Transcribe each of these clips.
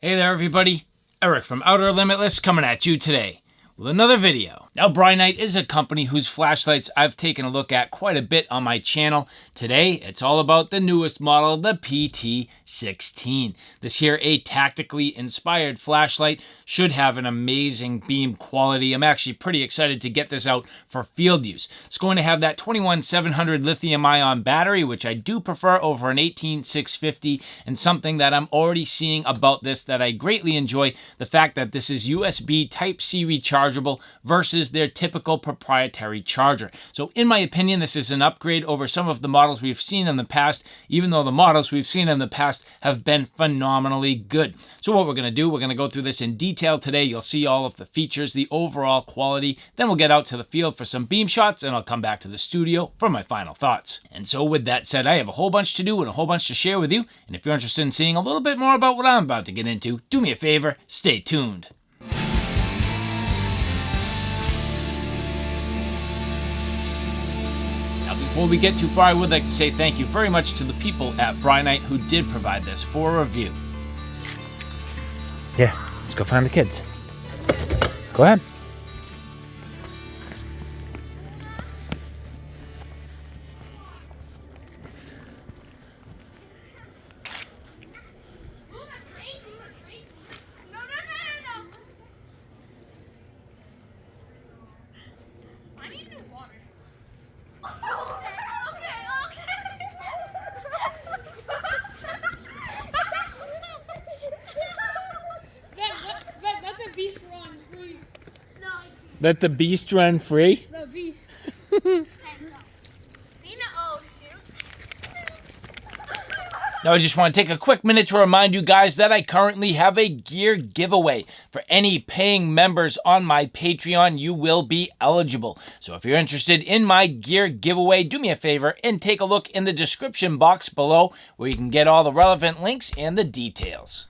Hey there everybody, Eric from Outer Limitless coming at you today with another video. Now Brinyte is a company whose flashlights I've taken a look at quite a bit on my channel. Today it's all about the newest model, the PT16. This here, a tactically inspired flashlight, should have an amazing beam quality. I'm actually pretty excited to get this out for field use. It's going to have that 21700 lithium ion battery, which I do prefer over an 18650, and something that I'm already seeing about this that I greatly enjoy, the fact that this is USB Type-C rechargeable versus their typical proprietary charger. So in my opinion, this is an upgrade over some of the models we've seen in the past, even though the models we've seen in the past have been phenomenally good. So what we're going to do, we're going to go through this in detail today. You'll see all of the features, the overall quality, then we'll get out to the field for some beam shots, and I'll come back to the studio for my final thoughts. And so with that said, I have a whole bunch to do and a whole bunch to share with you, and if you're interested in seeing a little bit more about what I'm about to get into, do me a favor, stay tuned. Before we get too far, I would like to say thank you very much to the people at Brinyte who did provide this for a review. Yeah, let's go find the kids. Go ahead. Let the beast run free? The beast. Now I just want to take a quick minute to remind you guys that I currently have a gear giveaway. For any paying members on my Patreon, you will be eligible. So if you're interested in my gear giveaway, do me a favor and take a look in the description box below where you can get all the relevant links and the details.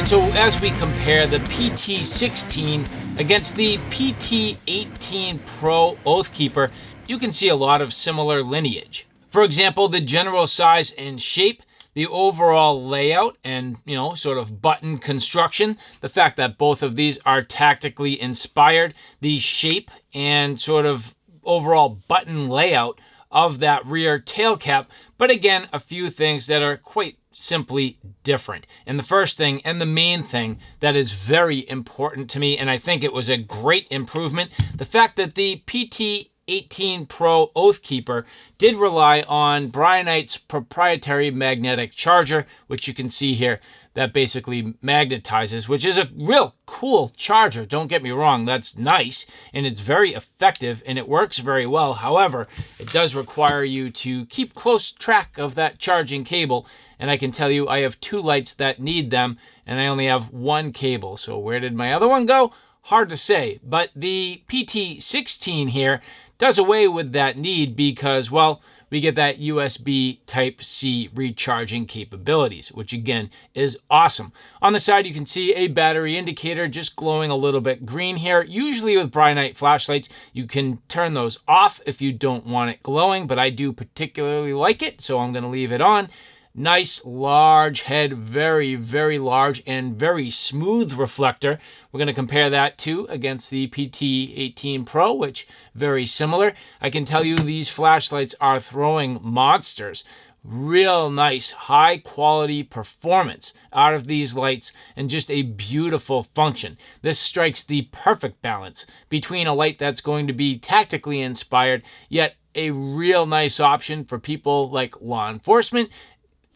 So as we compare the PT16 against the PT18 Pro Oathkeeper, you can see a lot of similar lineage. For example, the general size and shape, the overall layout and, sort of button construction, the fact that both of these are tactically inspired, the shape and sort of overall button layout of that rear tail cap, but again, a few things that are quite simply different. And the first thing and the main thing that is very important to me, and I think it was a great improvement, the fact that the PT18 Pro Oathkeeper did rely on Brinyte's proprietary magnetic charger, which you can see here, that basically magnetizes, which is a real cool charger. Don't get me wrong, that's nice, and it's very effective, and it works very well. However, it does require you to keep close track of that charging cable, and I can tell you I have 2 lights that need them, and I only have 1 cable. So where did my other one go? Hard to say, but the PT16 here does away with that need because, well, we get that USB Type-C recharging capabilities, which again is awesome. On the side, you can see a battery indicator just glowing a little bit green here. Usually with Brinyte flashlights, you can turn those off if you don't want it glowing, but I do particularly like it, so I'm going to leave it on. Nice large head, very, very large and very smooth reflector. We're going to compare that to against the PT18 Pro, which very similar. I can tell you these flashlights are throwing monsters. Real nice, high quality performance out of these lights and just a beautiful function. This strikes the perfect balance between a light that's going to be tactically inspired, yet a real nice option for people like law enforcement,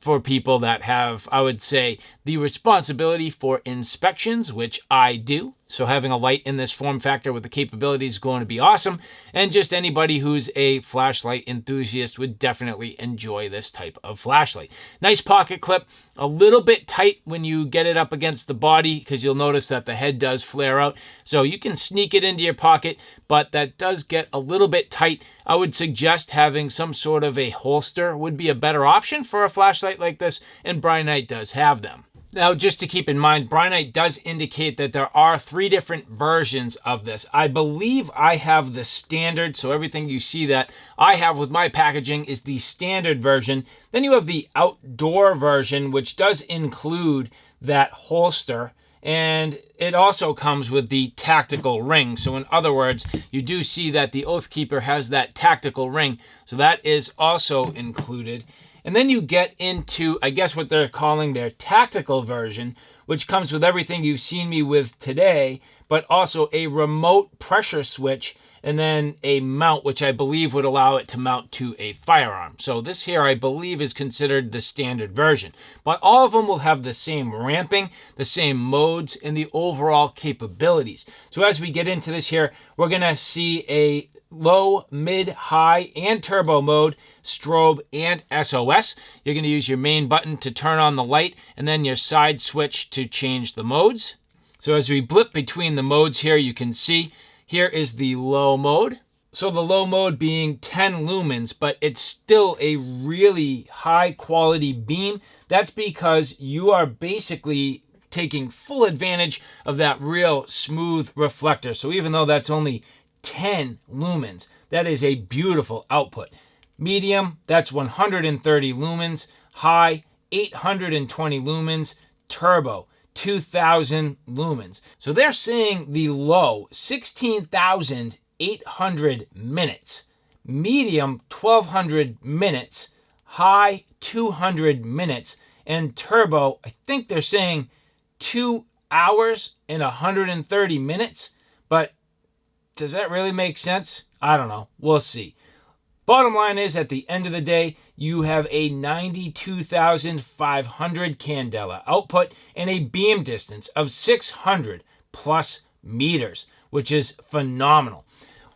for people that have, I would say, the responsibility for inspections, which I do. So having a light in this form factor with the capabilities is going to be awesome. And just anybody who's a flashlight enthusiast would definitely enjoy this type of flashlight. Nice pocket clip, a little bit tight when you get it up against the body because you'll notice that the head does flare out. So you can sneak it into your pocket, but that does get a little bit tight. I would suggest having some sort of a holster would be a better option for a flashlight like this, and Brinyte does have them. Now, just to keep in mind, Brinyte does indicate that there are 3 different versions of this. I believe I have the standard, so everything you see that I have with my packaging is the standard version. Then you have the outdoor version, which does include that holster, and it also comes with the tactical ring. So in other words, you do see that the Oathkeeper has that tactical ring, so that is also included. And then you get into, I guess, what they're calling their tactical version, which comes with everything you've seen me with today, but also a remote pressure switch and then a mount, which I believe would allow it to mount to a firearm. So this here, I believe, is considered the standard version. But all of them will have the same ramping, the same modes, and the overall capabilities. So as we get into this here, we're going to see a low, mid, high, and turbo mode, strobe, and SOS. You're going to use your main button to turn on the light, and then your side switch to change the modes. So as we blip between the modes here, you can see here is the low mode. So the low mode being 10 lumens, but it's still a really high quality beam. That's because you are basically taking full advantage of that real smooth reflector. So even though that's only 10 lumens, that is a beautiful output. Medium, that's 130 lumens. High, 820 lumens. Turbo, 2000 lumens. So they're saying the low, 16,800 minutes. Medium, 1200 minutes. High, 200 minutes. And turbo, I think they're saying 2 hours and 130 minutes. But does that really make sense? I don't know. We'll see. Bottom line is, at the end of the day, you have a 92,500 candela output and a beam distance of 600 plus meters, which is phenomenal.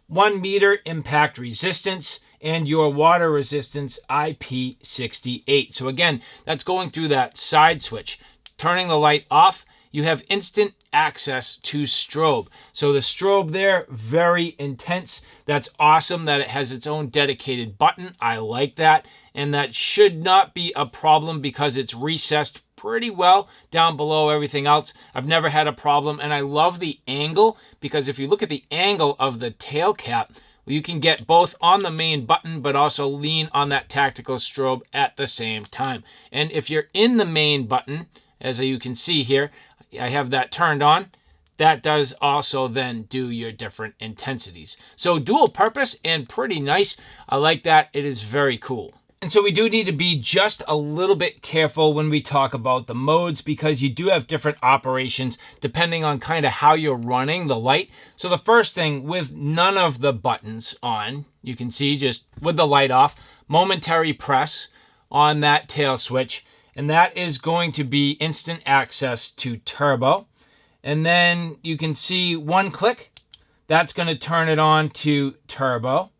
1 meter impact resistance and your water resistance IP68. So again, that's going through that side switch. Turning the light off, you have instant access to strobe. So the strobe there, very intense. That's awesome that it has its own dedicated button. I like that. And that should not be a problem because it's recessed pretty well down below everything else. I've never had a problem, and I love the angle because if you look at the angle of the tail cap, you can get both on the main button but also lean on that tactical strobe at the same time. And if you're in the main button, as you can see here, I have that turned on. That does also then do your different intensities. So dual purpose and pretty nice. I like that. It is very cool. And so we do need to be just a little bit careful when we talk about the modes because you do have different operations depending on kind of how you're running the light. So the first thing, with none of the buttons on, you can see just with the light off, momentary press on that tail switch. And that is going to be instant access to turbo. And then you can see 1 click. That's going to turn it on to turbo.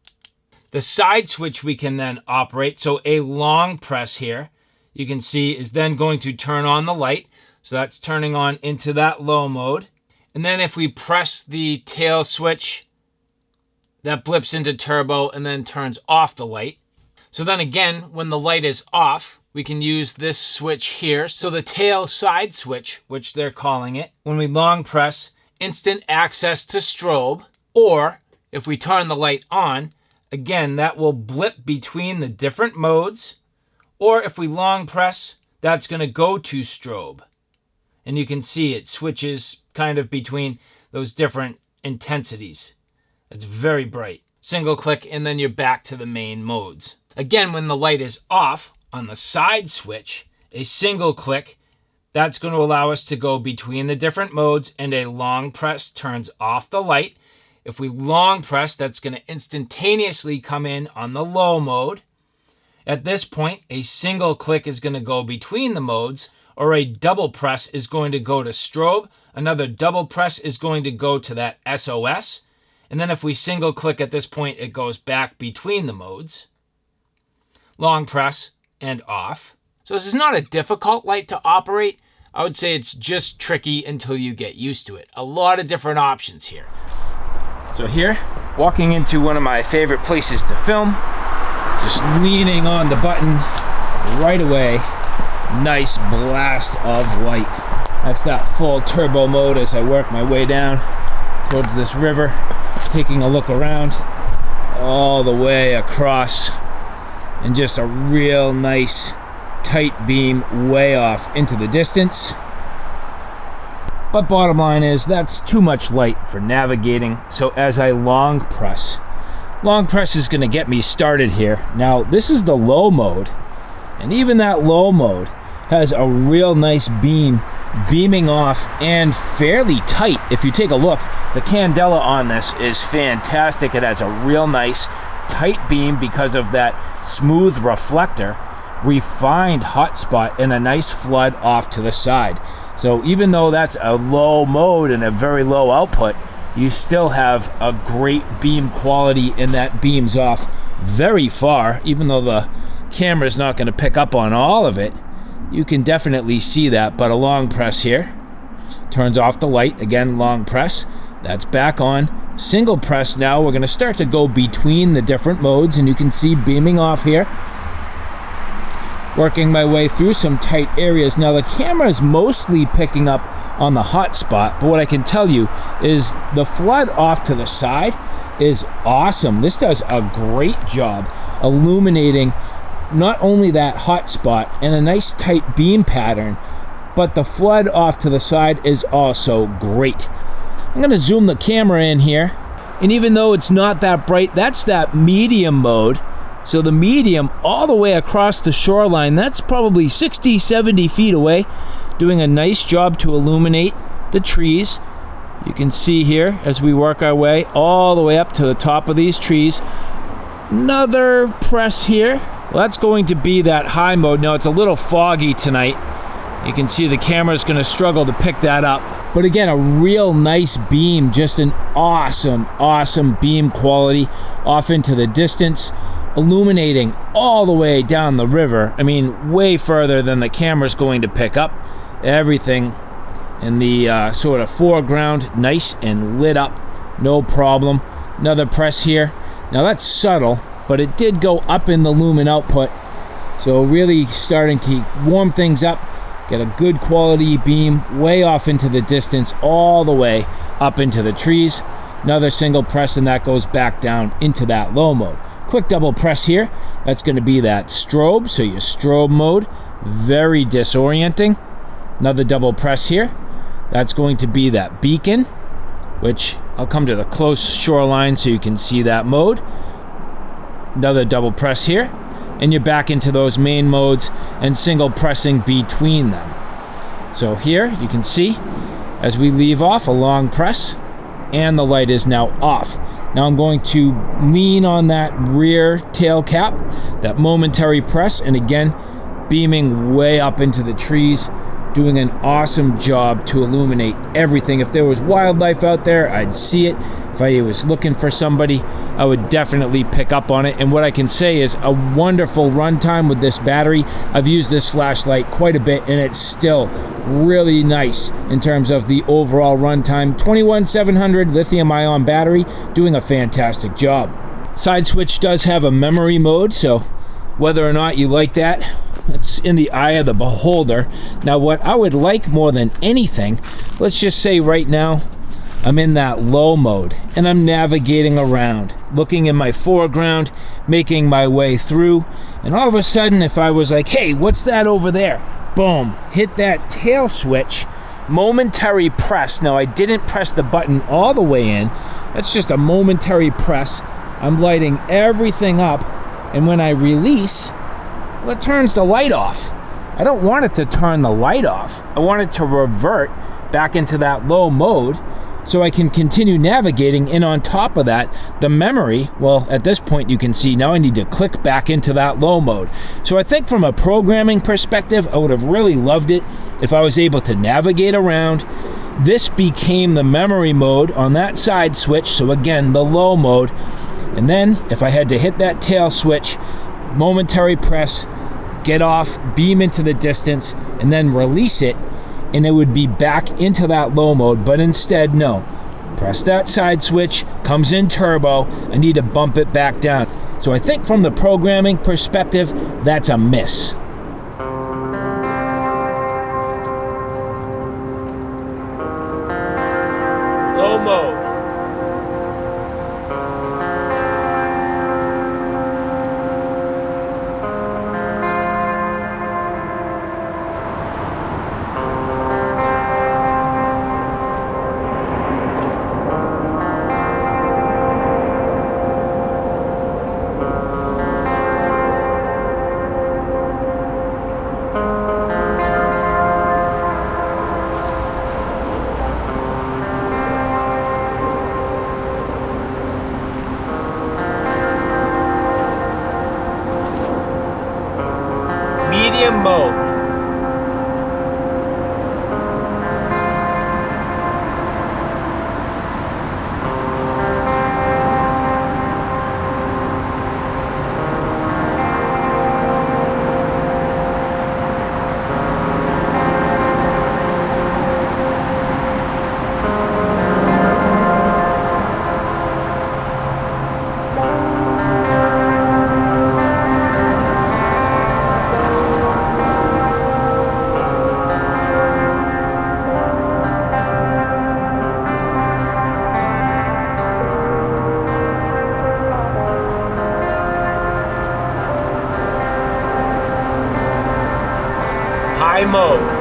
The side switch we can then operate. So a long press here. you can see, is then going to turn on the light. So that's turning on into that low mode. And then if we press the tail switch, that blips into turbo and then turns off the light. So then again, when the light is off, we can use this switch here. So the tail side switch, which they're calling it, when we long press, instant access to strobe, or if we turn the light on, again, that will blip between the different modes, or if we long press, that's going to go to strobe. And you can see it switches kind of between those different intensities. It's very bright. Single click and then you're back to the main modes. Again, when the light is off on the side switch, a single click, that's going to allow us to go between the different modes, and a long press turns off the light. If we long press, that's going to instantaneously come in on the low mode. At this point, a single click is going to go between the modes, or a double press is going to go to strobe. Another double press is going to go to that SOS. And then if we single click at this point, it goes back between the modes. Long press and off. So this is not a difficult light to operate. I would say it's just tricky until you get used to it. A lot of different options here. So here, walking into one of my favorite places to film, just leaning on the button right away. Nice blast of light. That's that full turbo mode as I work my way down towards this river, taking a look around all the way across, and just a real nice tight beam way off into the distance. But bottom line is that's too much light for navigating, so as I long press is going to get me started here. Now this is the low mode, and even that low mode has a real nice beam beaming off and fairly tight. If you take a look, the candela on this is fantastic. It has a real nice tight beam because of that smooth reflector, refined hotspot, and a nice flood off to the side. So even though that's a low mode and a very low output, you still have a great beam quality, and that beams off very far. Even though the camera's not going to pick up on all of it, you can definitely see that. But a long press here turns off the light. Again, long press, that's back on. Single press now, we're going to start to go between the different modes, and you can see beaming off here. Working my way through some tight areas. Now the camera is mostly picking up on the hot spot, but what I can tell you is the flood off to the side is awesome. This does a great job illuminating not only that hot spot and a nice tight beam pattern, but the flood off to the side is also great. I'm going to zoom the camera in here, and even though it's not that bright, that's that medium mode. So the medium all the way across the shoreline, that's probably 60, 70 feet away, doing a nice job to illuminate the trees. You can see here as we work our way all the way up to the top of these trees. Another press here. Well, that's going to be that high mode. Now it's a little foggy tonight. You can see the camera's going to struggle to pick that up. But again, a real nice beam, just an awesome beam quality off into the distance, illuminating all the way down the river. I mean, way further than the camera's going to pick up. Everything in the sort of foreground, nice and lit up, no problem. Another press here. Now that's subtle, but it did go up in the lumen output. So really starting to warm things up. Get a good quality beam way off into the distance, all the way up into the trees. Another single press, and that goes back down into that low mode. Quick double press here. That's going to be that strobe, so your strobe mode, very disorienting. Another double press here. That's going to be that beacon, which I'll come to the close shoreline so you can see that mode. Another double press here, and you're back into those main modes and single pressing between them. So here you can see as we leave off a long press, and the light is now off. Now I'm going to lean on that rear tail cap, that momentary press, and again beaming way up into the trees. doing an awesome job to illuminate everything. If there was wildlife out there, I'd see it. If I was looking for somebody, I would definitely pick up on it. And what I can say is a wonderful runtime with this battery. I've used this flashlight quite a bit, and it's still really nice in terms of the overall runtime. 21700 lithium-ion battery, doing a fantastic job. Side switch does have a memory mode, so whether or not you like that, it's in the eye of the beholder. Now, what I would like more than anything, let's just say right now, I'm in that low mode and I'm navigating around, looking in my foreground, making my way through, and all of a sudden, if I was like, hey, what's that over there? Boom, hit that tail switch, momentary press. Now, I didn't press the button all the way in. That's just a momentary press. I'm lighting everything up, and when I release, well, it turns the light off. I don't want it to turn the light off. I want it to revert back into that low mode so I can continue navigating. And on top of that, the memory, well, at this point you can see now I need to click back into that low mode. So I think from a programming perspective, I would have really loved it if I was able to navigate around. This became the memory mode on that side switch, so again, the low mode. And then if I had to hit that tail switch, momentary press, get off, beam into the distance, and then release it, and it would be back into that low mode. But instead, no. Press that side switch, comes in turbo, I need to bump it back down. So I think from the programming perspective, that's a miss. Low mode. Medium mode. High mode.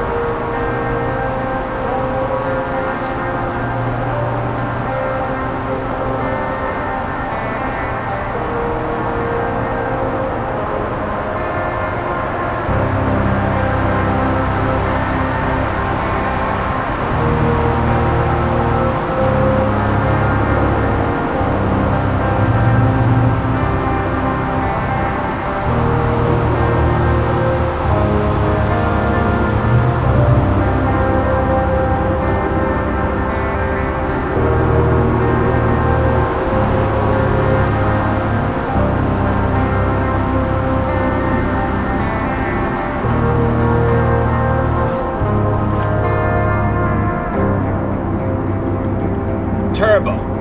Turbo.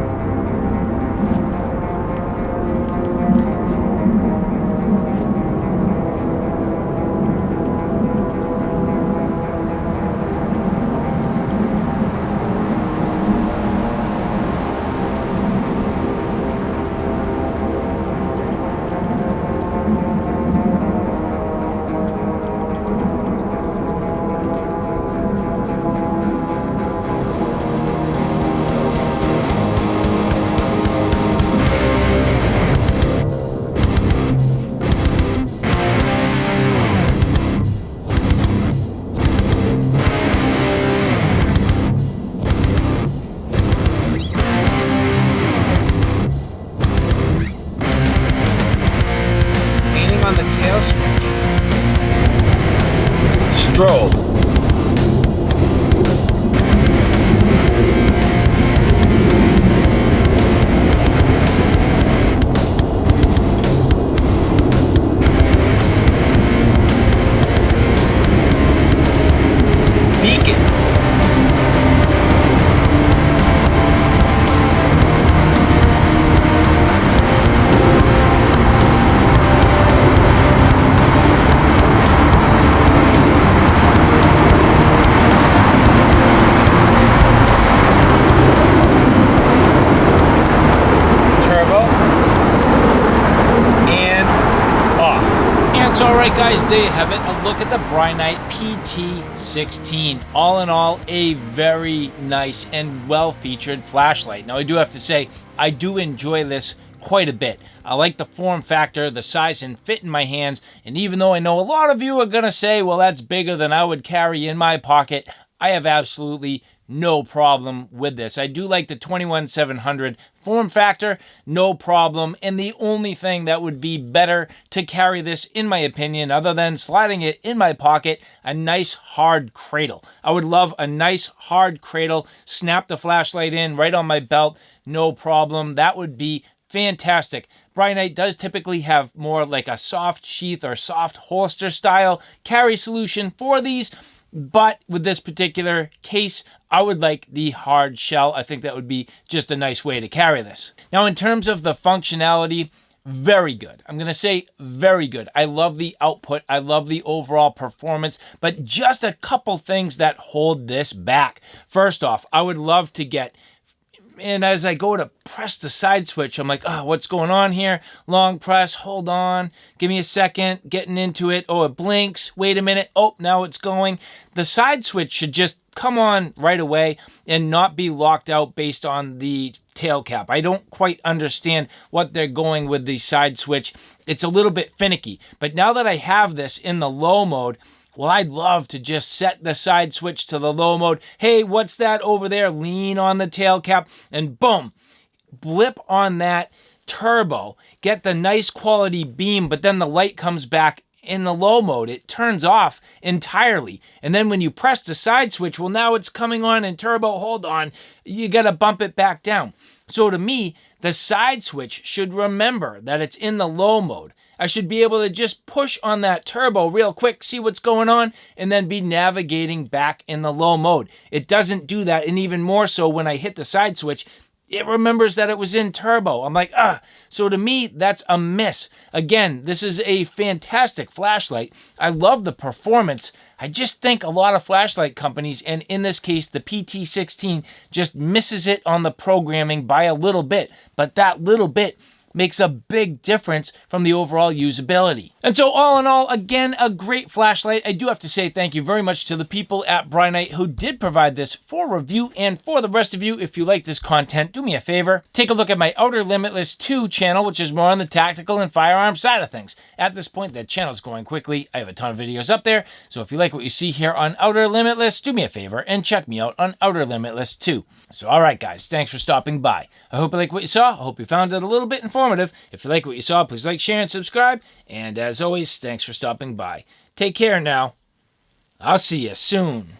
On the tail switch. Strobe. guys, there you have it. A look at the Brinyte PT16. All in all, a very nice and well-featured flashlight. Now, I do have to say, I do enjoy this quite a bit. I like the form factor, the size and fit in my hands, and even though I know a lot of you are going to say, well, that's bigger than I would carry in my pocket, I have absolutely no problem with this. I do like the 21700 form factor, no problem. And the only thing that would be better to carry this, in my opinion, other than sliding it in my pocket, a nice hard cradle. I would love a nice hard cradle, snap the flashlight in right on my belt, no problem. That would be fantastic. Brinyte does typically have more like a soft sheath or soft holster style carry solution for these. But with this particular case, I would like the hard shell. I think that would be just a nice way to carry this. Now, in terms of the functionality, very good. I'm going to say very good. I love the output. I love the overall performance, but just a couple things that hold this back. First off, I would love to get, and as I go to press the side switch, I'm like, oh, what's going on here? Long press, hold on, give me a second, getting into it. Oh, it blinks, wait a minute. Oh, now it's going. The side switch should just come on right away and not be locked out based on the tail cap. I don't quite understand what they're going with the side switch. It's a little bit finicky, but now that I have this in the low mode, well, I'd love to just set the side switch to the low mode. Hey, what's that over there? Lean on the tail cap and boom, blip on that turbo. Get the nice quality beam, but then the light comes back in the low mode. It turns off entirely. And then when you press the side switch, well, now it's coming on in turbo. Hold on. You got to bump it back down. So to me, the side switch should remember that it's in the low mode. I should be able to just push on that turbo real quick, see what's going on, and then be navigating back in the low mode. It doesn't do that, and even more so when I hit the side switch, it remembers that it was in turbo. I'm like, So to me, that's a miss. Again, this is a fantastic flashlight. I love the performance. I just think a lot of flashlight companies, and in this case, the PT16, just misses it on the programming by a little bit. But that little bit makes a big difference from the overall usability. And so all in all, again, a great flashlight. I do have to say thank you very much to the people at Brinyte who did provide this for review. And for the rest of you, if you like this content, do me a favor, take a look at my Outer Limitless 2 channel, which is more on the tactical and firearm side of things. At this point, that channel is growing quickly. I have a ton of videos up there. So if you like what you see here on Outer Limitless, do me a favor and check me out on Outer Limitless 2. So all right, guys, thanks for stopping by. I hope you like what you saw. I hope you found it a little bit informative. If you like what you saw, please like, share, and subscribe. And as always, thanks for stopping by. Take care now. I'll see you soon.